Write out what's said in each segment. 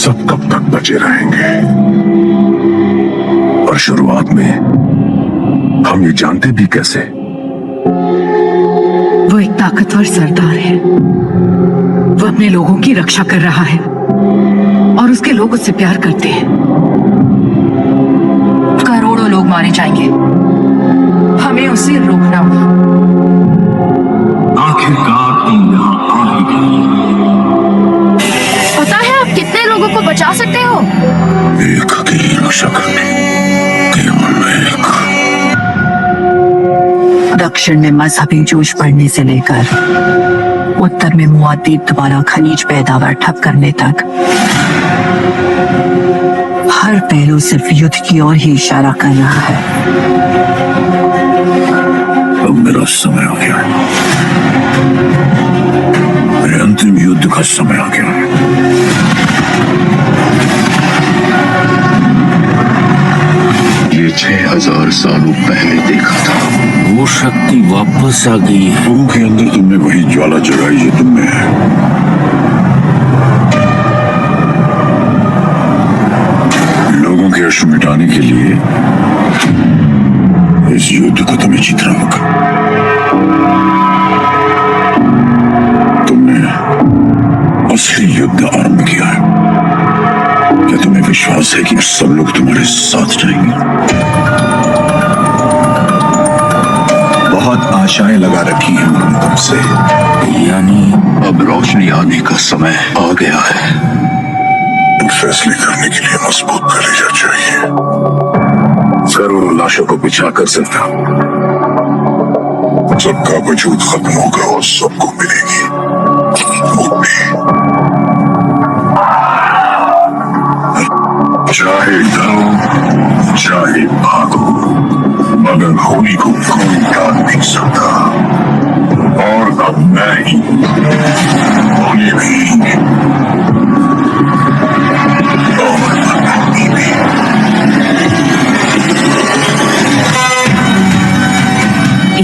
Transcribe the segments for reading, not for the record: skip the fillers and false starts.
सब कब तक बचे रहेंगे? और शुरुआत में हम ये जानते भी कैसे? वो एक ताकतवर सरदार है। वो अपने लोगों की रक्षा कर रहा है और उसके लोग उससे प्यार करते हैं। करोड़ों लोग मारे जाएंगे, हमें उसे रोकना होगा। आखिरकार तुम यहाँ आ ही गई। पता है आप कितने लोगों को बचा सकते हो? एक की रक्षा करने केवल एक। दक्षिण में मजहबी जोश बढ़ने से लेकर उत्तर में मुआद्दीब द्वारा खनिज पैदावार ठप करने तक हर पहलू सिर्फ युद्ध की ओर ही इशारा कर रहा है। अब मेरा समय आ गया है। मेरे अंतिम युद्ध का समय आ गया है। ये 6000 सालों पहले देखा था। वो शक्ति वापस आ गई है। लोगों के अंदर तुमने वही ज्वाला जगाई जो तुम में है। लोगों के अश्रु मिटाने के लिए इस युद्ध को तुम्हें जीतना होगा। तुमने असली युद्ध आरंभ किया है। क्या तुम्हें विश्वास है कि सब लोग तुम्हारे साथ जाएंगे? बहुत आशाएं लगा रखी हैं उन्होंने तुमसे। यानी अब रोशनी आने का समय आ गया है। फैसले करने के लिए मजबूत कलेजा चाहिए। करोड़ों लाशों को बिछाकर जिंदा सबका वजूद खत्म होगा और सबको मिलेगी मुक्ति। चाहे डरो चाहे भागो, मगर होली को कोई काट नहीं सकता। और अब मैं ही होली भी और होली भी।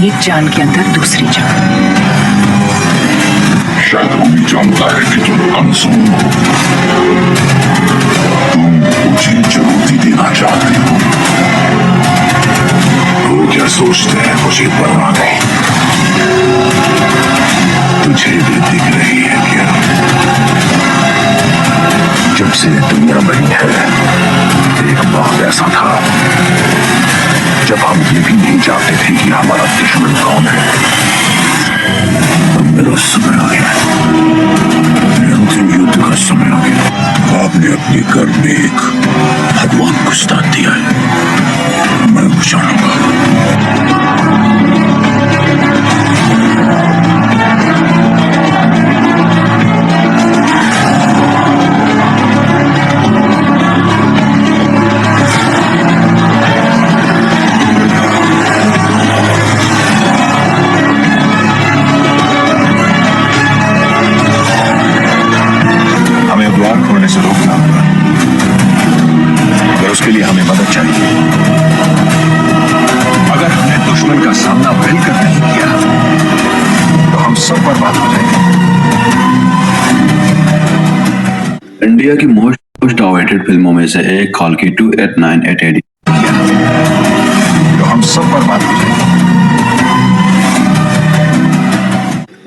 एक जान के अंदर दूसरी जान। शायद वो भी जानता है कि तुम अनसुन हो। तुम मुझे चुनौती देना चाहते हो। वो क्या सोचते हैं मुझे परवाह नहीं। तुझे भी दिख रही है क्या? जब से दुनिया बनी है एक वक्त ऐसा था जब हम ये भी नहीं जानते थे कि हमारा दुश्मन कौन है। अब मेरा समय आ गया है। मेरे अंतिम युद्ध का समय आ गया। आपने अपने घर में एक भगवान को स्थान दिया है। मैं वो जानूंगा। द्वार खोलने से रोकना होगा, पर उसके लिए हमें मदद चाहिए। अगर हमने दुश्मन का सामना मिलकर नहीं किया तो हम सब बर्बाद हो जाएंगे। इंडिया की मोस्ट अवेटेड फिल्मों में से एक काल्की 2898 तो हम सब बर्बाद हो जाएंगे।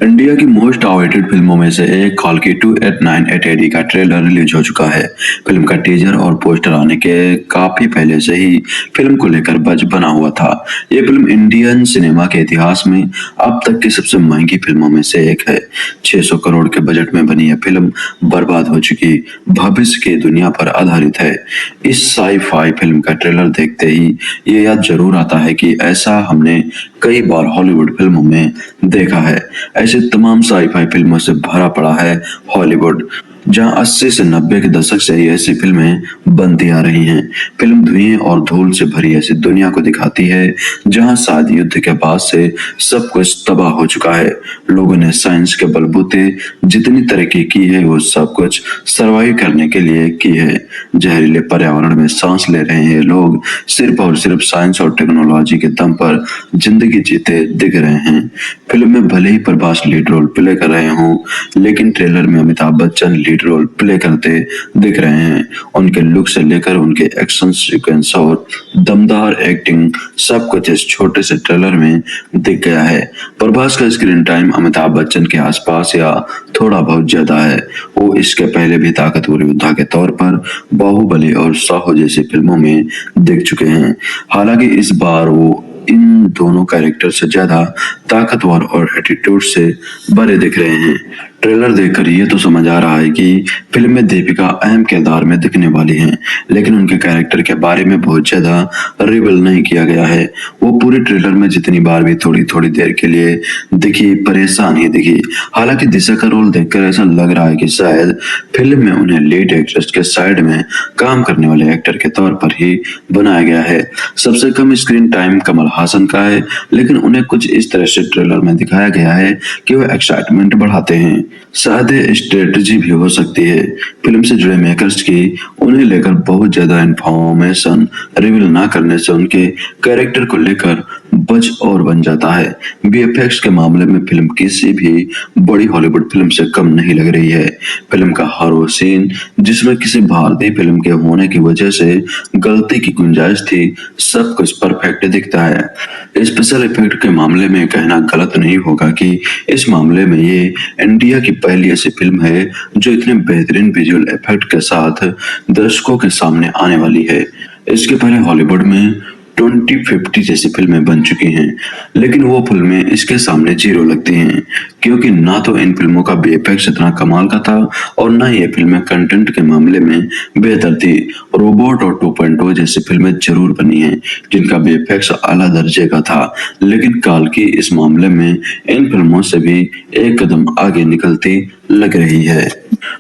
इंडिया की मोस्ट अवेटेड फिल्मों में से एक काल्की 2898 का ट्रेलर रिलीज हो चुका है। फिल्म का टीजर और पोस्टर आने के काफी पहले से ही फिल्म को लेकर बज बना हुआ था। ये फिल्म इंडियन सिनेमा के इतिहास में अब तक की सबसे महंगी फिल्मों में से एक है। 600 करोड़ के बजट में बनी यह फिल्म बर्बाद हो चुकी भविष्य की दुनिया पर आधारित है। इस साई-फाई फिल्म का ट्रेलर देखते ही ये याद जरूर आता है कि ऐसा हमने कई बार हॉलीवुड फिल्मों में देखा है। ऐसे तमाम साई-फाई फिल्मों से भरा पड़ा है हॉलीवुड, जहां 80 से 90 के दशक से ही ऐसी फिल्में बनती आ रही हैं। फिल्म धुएं और धूल से भरी ऐसी दुनिया को दिखाती है जहां शायद युद्ध के बाद से सब कुछ तबाह हो चुका है। लोगों ने साइंस के बलबूते जितनी तरक्की की है वो सब कुछ सरवाइव करने के लिए की है। जहरीले पर्यावरण में सांस ले रहे हैं लोग सिर्फ और सिर्फ साइंस और टेक्नोलॉजी के दम पर जिंदगी जीते दिख रहे हैं। फिल्म में भले ही प्रभास लीड रोल प्ले कर रहे हों, लेकिन ट्रेलर में Amitabh Bachchan lead role play करते दिख रहे हैं। उनके लुक से लेकर उनके एक्शन सीक्वेंस और दमदार एक्टिंग सब कुछ इस छोटे से ट्रेलर में दिख गया है। प्रभास का स्क्रीन टाइम अमिताभ बच्चन के आसपास या थोड़ा बहुत ज्यादा है। वो इसके पहले भी ताकतवर योद्धा के तौर पर बाहुबली और साहो जैसी फिल्मों में दिख चुके हैं। हालांकि इस बार वो इन दोनों कैरेक्टर से ज्यादा ताकतवर और एटीट्यूड से बड़े दिख रहे हैं। ट्रेलर देखकर ये तो समझ आ रहा है कि फिल्म में दीपिका अहम किरदार में दिखने वाली हैं, लेकिन उनके कैरेक्टर के बारे में बहुत ज्यादा रिवील नहीं किया गया है। वो पूरे ट्रेलर में जितनी बार भी थोड़ी थोड़ी देर के लिए दिखी, परेशान ही दिखी। हालांकि दिशा का रोल देखकर ऐसा लग रहा है कि शायद फिल्म में उन्हें लीड एक्ट्रेस के साइड में काम करने वाले एक्टर के तौर पर ही बनाया गया है। सबसे कम स्क्रीन टाइम कमल हासन का है, लेकिन उन्हें कुछ इस तरह से ट्रेलर में दिखाया गया है कि वो एक्साइटमेंट बढ़ाते हैं। शायद स्ट्रेटजी भी हो सकती है फिल्म से जुड़े मेकर्स की। उन्हें लेकर बहुत ज्यादा इंफॉर्मेशन रिवील ना करने से उनके कैरेक्टर को लेकर बच और बन जाता है। बीएफएक्स के मामले में फिल्म किसी भी बड़ी हॉलीवुड फिल्म से कम नहीं लग रही है। फिल्म का हर वो सीन जिसमें किसी भारतीय फिल्म के होने की वजह से गलती की गुंजाइश थी, सब कुछ परफेक्ट दिखता है। स्पेशल इफेक्ट के मामले में कहना गलत नहीं होगा कि इस मामले में ये इंडिया की पहली ऐसी फिल्म है जो इतने बेहतरीन विजुअल इफेक्ट के साथ दर्शकों के सामने आने वाली है। इसके पहले हॉलीवुड में 2050 जैसी फिल्में बन चुकी हैं, लेकिन वो फिल्में इसके सामने जीरो लगती हैं, क्योंकि ना तो इन फिल्मों का बीएफएक्स इतना कमाल का था और ना ये फिल्में कंटेंट के मामले में बेहतर थी। रोबोट और 2.0 जैसी फिल्में जरूर बनी हैं जिनका बीएफएक्स आला दर्जे का था, लेकिन काल की इस मामले में इन फिल्मों से भी एक कदम आगे निकलती लग रही है।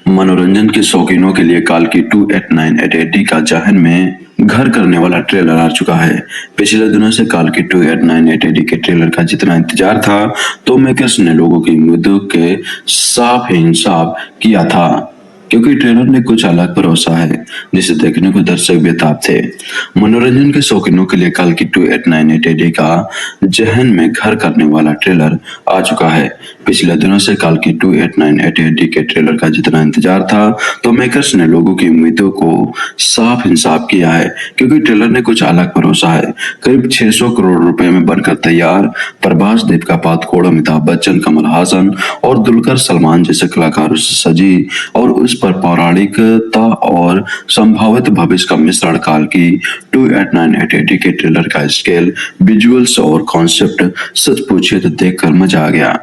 मनोरंजन के शौकीनों के लिए काल की 2898 का जहन में घर करने वाला ट्रेलर आ चुका है। पिछले दिनों से काल की 2898 के ट्रेलर का जितना इंतजार था, तो मेकर्स ने लोगों की उम्मीदों के साफ ही इंसाफ किया था, क्योंकि ट्रेलर ने कुछ अलग भरोसा है जिसे देखने को दर्शक बेताब थे। मनोरंजन के शौकीनों के लिए काल की 2898 का जहन में घर करने वाला ट्रेलर आ चुका है। पिछले दिनों से काल की 2898 के ट्रेलर का जितना इंतजार था, तो मेकर्स ने लोगों की उम्मीदों को साफ इंसाफ किया है, क्योंकि ट्रेलर ने कुछ अलग भरोसा है। करीब 600 करोड़ रुपए में बनकर तैयार प्रभास, दीपिका पादुकोण, अमिताभ बच्चन, कमल हासन और दुलकर सलमान जैसे कलाकारों से सजी और उस पर पौराणिकता और संभावित भविष्य का मिश्रण काल की 2898 के ट्रेलर का स्केल, विजुअल्स और कॉन्सेप्ट सच पूछिए तो देखकर मजा आ गया।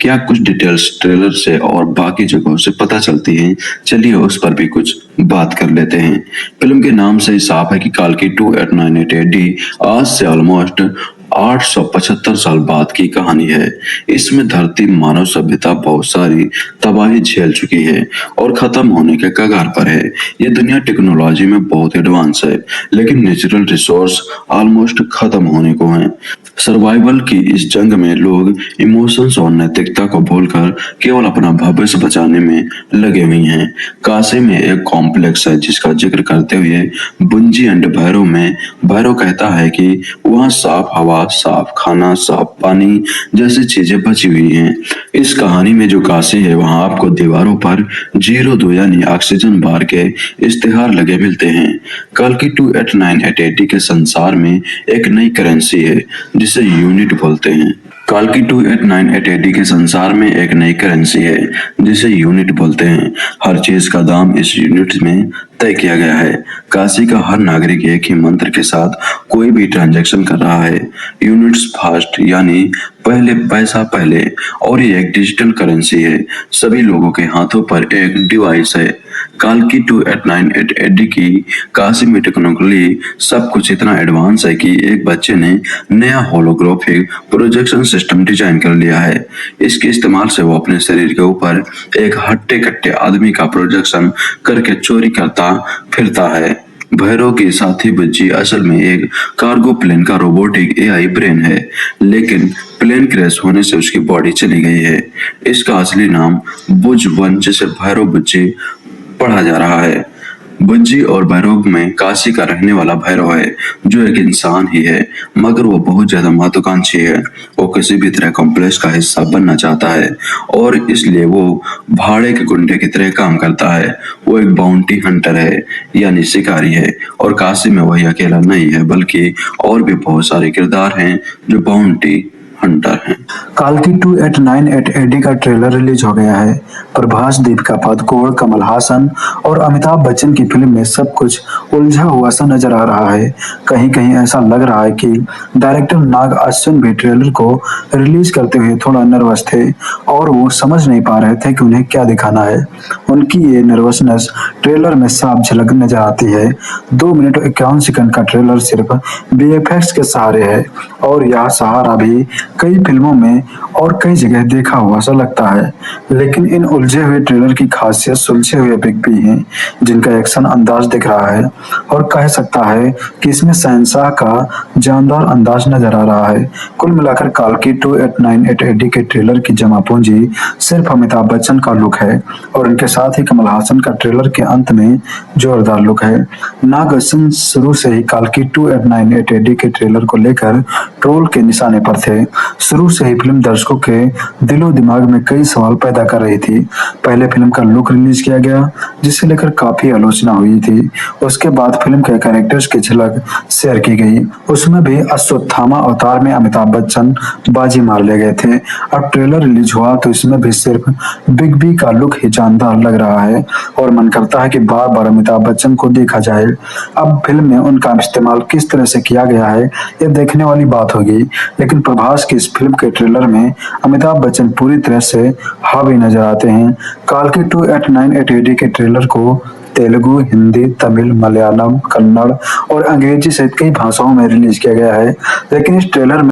क्या कुछ डिटेल्स ट्रेलर से और बाकी जगहों से पता चलती हैं? चलिए उस पर भी कुछ बात कर लेते हैं। फिल्म के नाम से ही साफ है कि काल की 2898 आज से ऑलमोस्ट 875 साल बाद की कहानी है। इसमें धरती मानव सभ्यता बहुत सारी तबाही झेल चुकी है और खत्म होने के कगार पर है। ये दुनिया टेक्नोलॉजी में बहुत एडवांस है, लेकिन नेचुरल रिसोर्स ऑलमोस्ट खत्म होने को हैं। सर्वाइवल की इस जंग में लोग इमोशंस और नैतिकता को भूलकर केवल अपना भविष्य बचाने में लगे हुए हैं। काशी में एक कॉम्प्लेक्स है जिसका जिक्र करते हुए बुंजी एंड भैरव में भैरव कहता है कि वहाँ साफ हवा, साफ खाना, साफ पानी जैसी चीजें बची हुई हैं। इस कहानी में जो काशी है वहाँ आपको दीवारों पर 02 यानी ऑक्सीजन बार के इश्तिहार लगे मिलते हैं। कल की 2898 के संसार में एक नई करेंसी है जिसे यूनिट बोलते हैं। काल की 2898 के संसार में एक नई करेंसी है जिसे यूनिट बोलते हैं। हर चीज का दाम इस यूनिट में तय किया गया है। काशी का हर नागरिक एक ही मंत्र के साथ कोई भी ट्रांजैक्शन कर रहा है। यूनिट्स फास्ट यानी पहले पैसा पहले, और ये एक डिजिटल करेंसी है। सभी लोगों के हाथों पर एक डिवाइस है। काल की 2898 की काशी में टेक्नोलॉजी सब कुछ इतना एडवांस है कि एक बच्चे ने नया होलोग्राफिक प्रोजेक्शन सिस्टम डिजाइन कर लिया है। इसके इस्तेमाल से वो अपने शरीर के ऊपर एक हट्टे कट्टे आदमी का प्रोजेक्शन करके चोरी करता फिरता है। भैरव की साथी बच्ची असल में एक कार्गो प्लेन का रोबोटिक एआई ब्रेन है, लेकिन प्लेन क्रैश होने से उसकी बॉडी चली गई है। इसका असली नाम बुज वन, जिसे भैरव बच्ची पढ़ा जा रहा है। बुज्जी और भैरव में काशी का रहने वाला भैरव है, जो एक इंसान ही है, मगर वो बहुत ज्यादा महत्वाकांक्षी है। वो किसी भी तरह कॉम्प्लेक्स का हिस्सा बनना चाहता है और इसलिए वो भाड़े के गुंडे की तरह काम करता है। वो एक बाउंटी हंटर है, यानी शिकारी है, और काशी में वही अकेला नहीं है, बल्कि और भी बहुत सारे किरदार हैं जो बाउंटी हंटर हैं। काल्की 2898 AD का ट्रेलर रिलीज हो गया है। प्रभास, दीपिका पादुकोण, कमल हासन और अमिताभ बच्चन की फिल्म में सब कुछ उलझा हुआ सा नजर आ रहा है। कहीं कहीं ऐसा लग रहा है कि डायरेक्टर नाग अश्विन भी ट्रेलर को रिलीज करते हुए थोड़ा नर्वस थे और वो समझ नहीं पा रहे थे कि उन्हें क्या दिखाना है। उनकी ये नर्वसनेस ट्रेलर में साफ झलक नजर आती है। 2 मिनट और 51 सेकंड का ट्रेलर सिर्फ VFX के सहारे है और यह सहारा भी कई फिल्मों में और कई जगह देखा हुआ सा लगता है। लेकिन इन उलझे हुए ट्रेलर की खासियत सुलझे हुए पिक भी हैं, जिनका एक्शन अंदाज दिख रहा है और कह सकता है कि इसमें शहंशाह का जानदार अंदाज नजर आ रहा है। कुल मिलाकर काल्की 2898 AD के ट्रेलर की जमा पूंजी सिर्फ अमिताभ बच्चन का लुक है और इनके साथ ही कमल हासन का ट्रेलर के अंत में जोरदार लुक है। नाग अश्विन शुरू से ही काल्की 2898 AD के ट्रेलर को लेकर ट्रोल के निशाने पर थे। शुरू से ही फिल्म दर्शकों के दिलो दिमाग में कई सवाल पैदा कर रही थी। पहले फिल्म का लुक रिलीज किया गया, जिसे लेकर काफी आलोचना हुई थी। उसके बाद फिल्म के कैरेक्टर्स की झलक शेयर की गई, उसमें भी अश्वत्थामा अवतार में अमिताभ बच्चन बाजी मार ले गए थे। अब ट्रेलर रिलीज हुआ तो इसमें भी सिर्फ बिग बी का लुक ही जानदार लग रहा है और मन करता है कि बार बार अमिताभ बच्चन को देखा जाए। अब फिल्म में उनका इस्तेमाल किस तरह से किया गया है, ये देखने वाली बात होगी। लेकिन प्रभास की इस फिल्म के ट्रेलर में अमिताभ बच्चन पूरी तरह से हावी नजर आते हैं। काल्की 2898 AD के ट्रेलर को तेलुगु, हिंदी, तमिल, मलयालम, कन्नड़ और अंग्रेजी सहित कई भाषाओं में रिलीज किया गया है। लेकिन इस ट्रेलर में